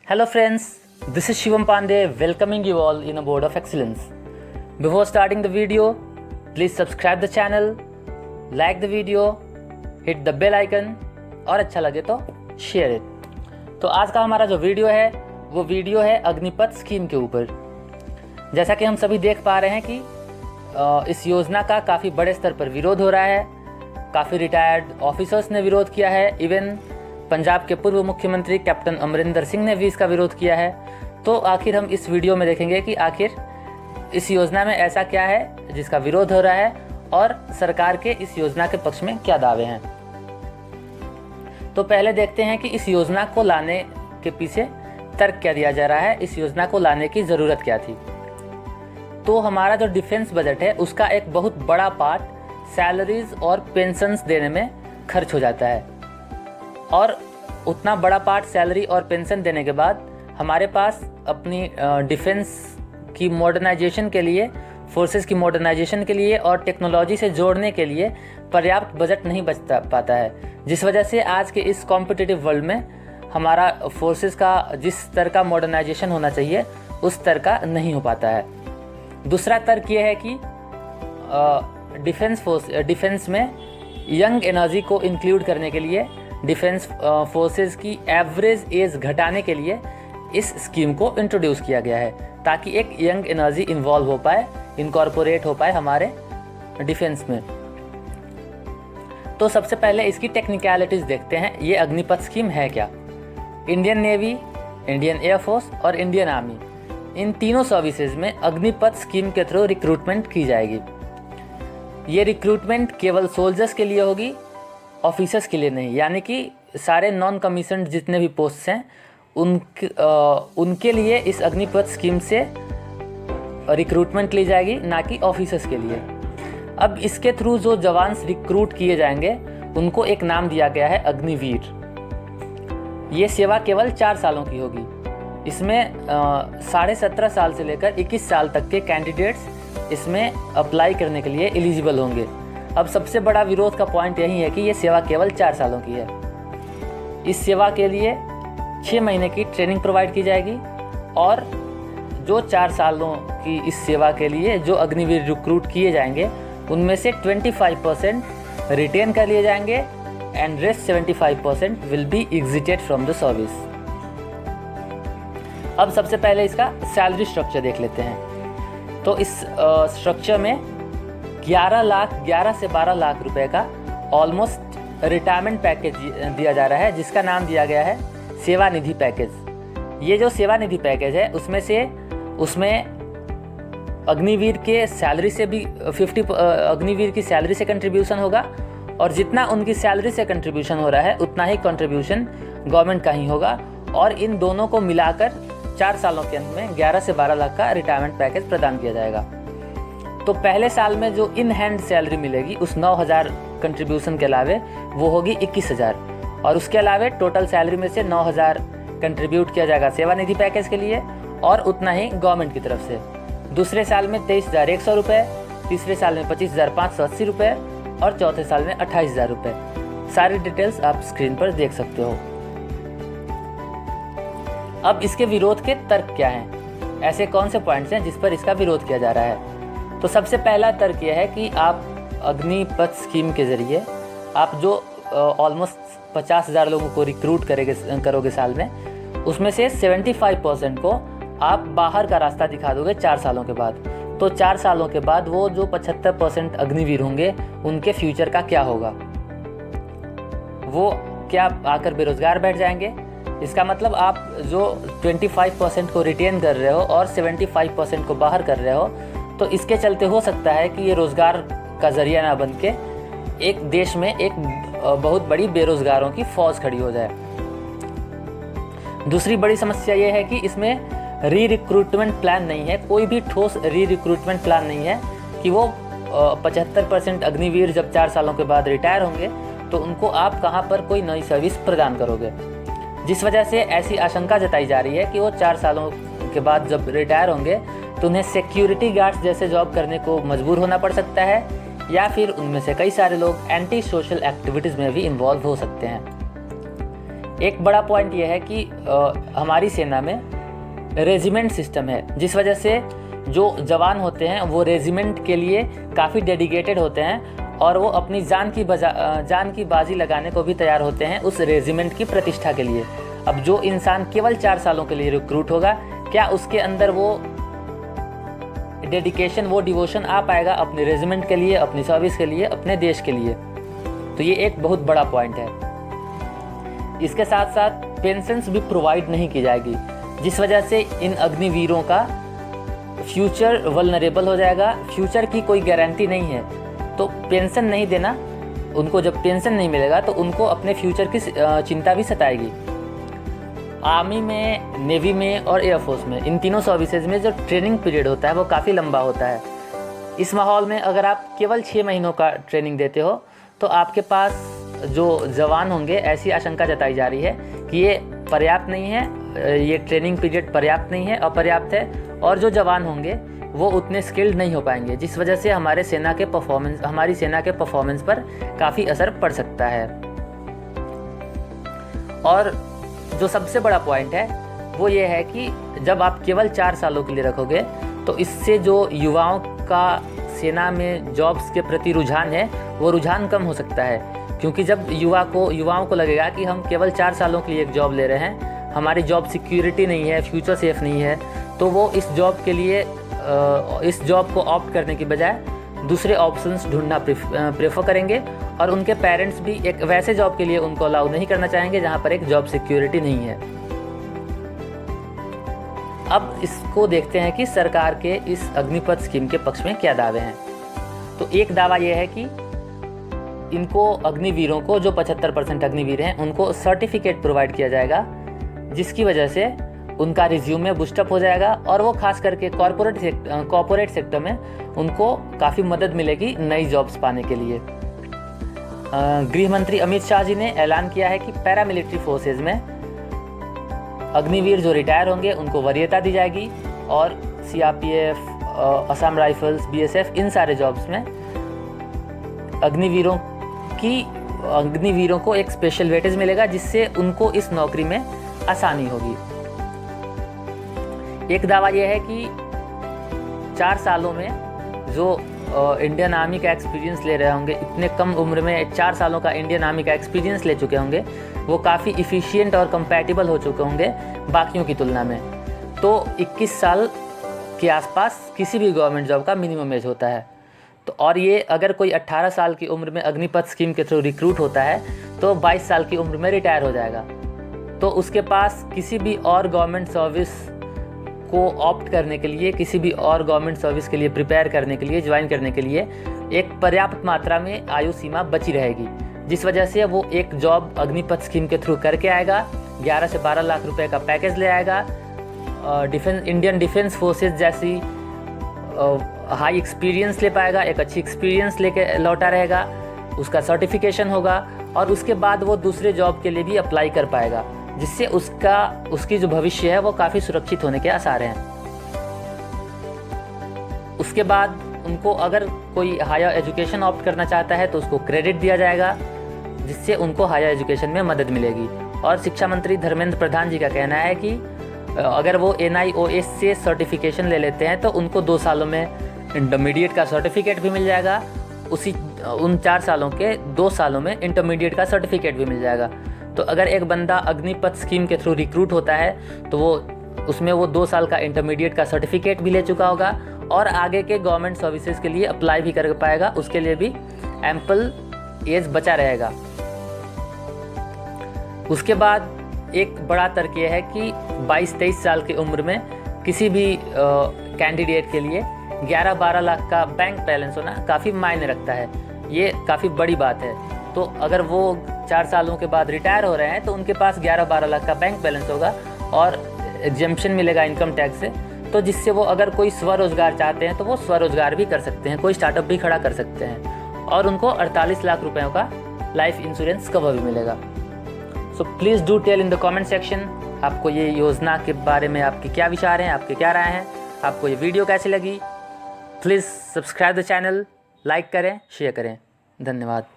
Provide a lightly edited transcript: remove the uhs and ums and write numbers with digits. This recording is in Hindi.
Hello friends, this is Shivam Pandey welcoming you all in a board of excellence. Before starting the video, please subscribe the channel, like the video, hit the bell icon और अच्छा लगे तो शेयर इट। तो आज का हमारा जो वीडियो है वो वीडियो है अग्निपथ स्कीम के ऊपर। जैसा कि हम सभी देख पा रहे हैं कि इस योजना का काफ़ी बड़े स्तर पर विरोध हो रहा है। काफ़ी रिटायर्ड ऑफिसर्स ने विरोध किया है, इवन पंजाब के पूर्व मुख्यमंत्री कैप्टन अमरिंदर सिंह ने भी इसका विरोध किया है। तो आखिर हम इस वीडियो में देखेंगे कि आखिर इस योजना में ऐसा क्या है जिसका विरोध हो रहा है और सरकार के इस योजना के पक्ष में क्या दावे हैं। तो पहले देखते हैं कि इस योजना को लाने के पीछे तर्क क्या दिया जा रहा है, इस योजना को लाने की ज़रूरत क्या थी। तो हमारा जो डिफेंस बजट है उसका एक बहुत बड़ा पार्ट सैलरीज और पेंशन्स देने में खर्च हो जाता है, और उतना बड़ा पार्ट सैलरी और पेंशन देने के बाद हमारे पास अपनी डिफेंस की मॉडर्नाइजेशन के लिए, फोर्सेस की मॉडर्नाइजेशन के लिए और टेक्नोलॉजी से जोड़ने के लिए पर्याप्त बजट नहीं बच पाता है, जिस वजह से आज के इस कॉम्पिटिटिव वर्ल्ड में हमारा फोर्सेस का जिस स्तर का मॉडर्नाइजेशन होना चाहिए उस स्तर का नहीं हो पाता है। दूसरा तर्क ये है कि डिफेंस में यंग एनर्जी को इंक्लूड करने के लिए, डिफेंस फोर्सेस की एवरेज एज घटाने के लिए इस स्कीम को इंट्रोड्यूस किया गया है, ताकि एक यंग एनर्जी इन्वॉल्व हो पाए, इनकॉर्पोरेट हो पाए हमारे डिफेंस में। तो सबसे पहले इसकी टेक्निकलिटीज़ देखते हैं, ये अग्निपथ स्कीम है क्या। इंडियन नेवी, इंडियन एयरफोर्स और इंडियन आर्मी, इन तीनों सर्विसेज में अग्निपथ स्कीम के थ्रू रिक्रूटमेंट की जाएगी। ये रिक्रूटमेंट केवल सोल्जर्स के लिए होगी, ऑफिसर्स के लिए नहीं। यानी कि सारे नॉन कमीशन्ड जितने भी पोस्ट हैं उनके लिए इस अग्निपथ स्कीम से रिक्रूटमेंट ली जाएगी, ना कि ऑफिसर्स के लिए। अब इसके थ्रू जो जवान रिक्रूट किए जाएंगे उनको एक नाम दिया गया है अग्निवीर। ये सेवा केवल 4 सालों की होगी। इसमें 17.5 साल से लेकर 21 साल तक के कैंडिडेट्स इसमें अप्लाई करने के लिए एलिजिबल होंगे। अब सबसे बड़ा विरोध का पॉइंट यही है कि ये सेवा केवल 4 सालों की है। इस सेवा के लिए 6 महीने की ट्रेनिंग प्रोवाइड की जाएगी, और जो 4 सालों की इस सेवा के लिए जो अग्निवीर रिक्रूट किए जाएंगे उनमें से 25% रिटेन कर लिए जाएंगे and rest 75% will be exerted from the service. अब सबसे पहले इसका सैलरी स्ट्रक्चर देख लेते हैं। तो इस स्ट्रक्चर में 11 से 12 लाख रुपए का ऑलमोस्ट रिटायरमेंट पैकेज दिया जा रहा है, जिसका नाम दिया गया है सेवा निधि पैकेज। ये जो सेवा निधि पैकेज है उसमें अग्निवीर के सैलरी से भी अग्निवीर की सैलरी से कंट्रीब्यूशन होगा, और जितना उनकी सैलरी से कंट्रीब्यूशन हो रहा है उतना ही कंट्रीब्यूशन गवर्नमेंट का ही होगा, और इन दोनों को मिलाकर 4 सालों के अंत में 11 से 12 लाख का रिटायरमेंट पैकेज प्रदान किया जाएगा। तो पहले साल में जो इन हैंड सैलरी मिलेगी उस 9,000 कंट्रीब्यूशन के अलावे वो होगी 21,000, और उसके अलावे टोटल सैलरी में से 9,000 कंट्रीब्यूट किया जाएगा सेवा निधि पैकेज के लिए, और उतना ही गवर्नमेंट की तरफ से। दूसरे साल में 23,100 रुपये, तीसरे साल में 25,580 रुपये और चौथे साल में 28,000 रुपये। सारी डिटेल्स आप स्क्रीन पर देख सकते हो। अब इसके विरोध के तर्क क्या हैं, ऐसे कौन से पॉइंट्स हैं जिस पर इसका विरोध किया जा रहा है। तो सबसे पहला तर्क यह है कि आप अग्निपथ स्कीम के ज़रिए आप जो ऑलमोस्ट 50,000 लोगों को रिक्रूट करोगे साल में, उसमें से 75% को आप बाहर का रास्ता दिखा दोगे 4 सालों के बाद। तो 4 सालों के बाद वो जो 75% अग्निवीर होंगे उनके फ्यूचर का क्या होगा, वो क्या आकर बेरोजगार बैठ जाएंगे। इसका मतलब आप जो 25% को रिटेन कर रहे हो और 75% को बाहर कर रहे हो, तो इसके चलते हो सकता है कि ये रोज़गार का ज़रिया ना बन के एक देश में एक बहुत बड़ी बेरोज़गारों की फौज खड़ी हो जाए। दूसरी बड़ी समस्या ये है कि इसमें रिक्रूटमेंट प्लान नहीं है, कोई भी ठोस रिक्रूटमेंट प्लान नहीं है कि वो 75% अग्निवीर जब 4 सालों के बाद रिटायर होंगे तो उनको आप कहाँ पर कोई नई सर्विस प्रदान करोगे, जिस वजह से ऐसी आशंका जताई जा रही है कि वो 4 सालों के बाद जब रिटायर होंगे तो उन्हें सिक्योरिटी गार्ड्स जैसे जॉब करने को मजबूर होना पड़ सकता है, या फिर उनमें से कई सारे लोग एंटी सोशल एक्टिविटीज़ में भी इन्वॉल्व हो सकते हैं। एक बड़ा पॉइंट यह है कि हमारी सेना में रेजिमेंट सिस्टम है, जिस वजह से जो जवान होते हैं वो रेजिमेंट के लिए काफ़ी डेडिकेटेड होते हैं और वो अपनी जान की बाजी लगाने को भी तैयार होते हैं उस रेजिमेंट की प्रतिष्ठा के लिए। अब जो इंसान केवल 4 सालों के लिए रिक्रूट होगा, क्या उसके अंदर वो डेडिकेशन, वो डिवोशन आ पाएगा अपने रेजिमेंट के लिए, अपनी सर्विस के लिए, अपने देश के लिए? तो ये एक बहुत बड़ा पॉइंट है। इसके साथ साथ पेंशन्स भी प्रोवाइड नहीं की जाएगी, जिस वजह से इन अग्निवीरों का फ्यूचर वल्नरेबल हो जाएगा। फ्यूचर की कोई गारंटी नहीं है, तो पेंशन नहीं देना, उनको जब पेंशन नहीं मिलेगा तो उनको अपने फ्यूचर की चिंता भी सताएगी। आर्मी में, नेवी में और एयरफोर्स में, इन तीनों सर्विसेज में जो ट्रेनिंग पीरियड होता है वो काफ़ी लंबा होता है। इस माहौल में अगर आप केवल 6 महीनों का ट्रेनिंग देते हो तो आपके पास जो जवान होंगे, ऐसी आशंका जताई जा रही है कि ये पर्याप्त नहीं है, ये ट्रेनिंग पीरियड पर्याप्त नहीं है, अपर्याप्त है, और जो जवान होंगे वो उतने स्किल्ड नहीं हो पाएंगे, जिस वजह से हमारी सेना के परफॉर्मेंस पर काफ़ी असर पड़ सकता है। और जो सबसे बड़ा पॉइंट है वो ये है कि जब आप केवल 4 सालों के लिए रखोगे तो इससे जो युवाओं का सेना में जॉब्स के प्रति रुझान है वो रुझान कम हो सकता है, क्योंकि जब युवाओं को लगेगा कि हम केवल 4 सालों के लिए एक जॉब ले रहे हैं, हमारी जॉब सिक्योरिटी नहीं है, फ्यूचर सेफ नहीं है, तो वो इस जॉब को ऑप्ट करने की बजाय दूसरे ऑप्शंस ढूंढना प्रेफर करेंगे, और उनके पेरेंट्स भी एक वैसे जॉब के लिए उनको अलाउ नहीं करना चाहेंगे जहां पर एक जॉब सिक्योरिटी नहीं है। अब इसको देखते हैं कि सरकार के इस अग्निपथ स्कीम के पक्ष में क्या दावे हैं। तो एक दावा यह है कि इनको अग्निवीरों को, जो 75% अग्निवीर हैं, उनको सर्टिफिकेट प्रोवाइड किया जाएगा, जिसकी वजह से उनका रिज्यूमे बूस्टअप हो जाएगा और वो खास करके कॉर्पोरेट सेक्टर में उनको काफ़ी मदद मिलेगी नई जॉब्स पाने के लिए। गृह मंत्री अमित शाह जी ने ऐलान किया है कि पैरामिलिट्री फोर्सेज में अग्निवीर जो रिटायर होंगे उनको वरीयता दी जाएगी, और सीआरपीएफ, असम राइफल्स, बीएसएफ, इन सारे जॉब्स में अग्निवीरों को एक स्पेशल वेटेज मिलेगा, जिससे उनको इस नौकरी में आसानी होगी। एक दावा यह है कि 4 सालों में जो इंडियन आर्मी का एक्सपीरियंस ले रहे होंगे, इतने कम उम्र में 4 सालों का इंडियन आर्मी का एक्सपीरियंस ले चुके होंगे, वो काफ़ी इफ़िशियंट और कंपैटिबल हो चुके होंगे बाकियों की तुलना में। तो 21 साल के आसपास किसी भी गवर्नमेंट जॉब का मिनिमम एज होता है। तो और ये अगर कोई 18 साल की उम्र में अग्निपथ स्कीम के थ्रू रिक्रूट होता है तो 22 साल की उम्र में रिटायर हो जाएगा। तो उसके पास किसी भी और गवर्नमेंट सर्विस को ऑप्ट करने के लिए, किसी भी और गवर्नमेंट सर्विस के लिए प्रिपेयर करने के लिए, ज्वाइन करने के लिए एक पर्याप्त मात्रा में आयु सीमा बची रहेगी, जिस वजह से वो एक जॉब अग्निपथ स्कीम के थ्रू करके आएगा, 11 से 12 लाख रुपए का पैकेज ले आएगा, इंडियन डिफेंस फोर्सेज जैसी हाई एक्सपीरियंस ले पाएगा, एक अच्छी एक्सपीरियंस लेके लौटा रहेगा, उसका सर्टिफिकेशन होगा, और उसके बाद वो दूसरे जॉब के लिए भी अप्लाई कर पाएगा, जिससे उसकी जो भविष्य है वो काफ़ी सुरक्षित होने के आसार हैं। उसके बाद उनको अगर कोई हायर एजुकेशन ऑप्ट करना चाहता है तो उसको क्रेडिट दिया जाएगा, जिससे उनको हायर एजुकेशन में मदद मिलेगी। और शिक्षा मंत्री धर्मेंद्र प्रधान जी का कहना है कि अगर वो NIOS से सर्टिफिकेशन ले लेते हैं तो उनको 2 सालों में इंटरमीडिएट का सर्टिफिकेट भी मिल जाएगा, उन 4 सालों के 2 सालों में इंटरमीडिएट का सर्टिफिकेट भी मिल जाएगा। तो अगर एक बंदा अग्निपथ स्कीम के थ्रू रिक्रूट होता है तो उसमें वो 2 साल का इंटरमीडिएट का सर्टिफिकेट भी ले चुका होगा, और आगे के गवर्नमेंट सर्विसेज के लिए अप्लाई भी कर पाएगा, उसके लिए भी एम्पल एज बचा रहेगा। उसके बाद एक बड़ा तर्क यह है कि 22-23 साल की उम्र में किसी भी कैंडिडेट के लिए 11-12 लाख का बैंक बैलेंस होना काफ़ी मायने रखता है। ये काफ़ी बड़ी बात है। तो अगर वो 4 सालों के बाद रिटायर हो रहे हैं तो उनके पास 11-12 लाख का बैंक बैलेंस होगा और एग्जेम्पशन मिलेगा इनकम टैक्स से, तो जिससे वो अगर कोई स्वरोजगार चाहते हैं तो वो स्वरोजगार भी कर सकते हैं, कोई स्टार्टअप भी खड़ा कर सकते हैं, और उनको 48 लाख रुपयों का लाइफ इंश्योरेंस कवर भी मिलेगा। So please do tell in the comment section आपको ये योजना के बारे में आपके क्या विचार हैं, आपके क्या राय हैं, आपको ये वीडियो कैसी लगी। Please subscribe the channel, like करें, शेयर करें। धन्यवाद।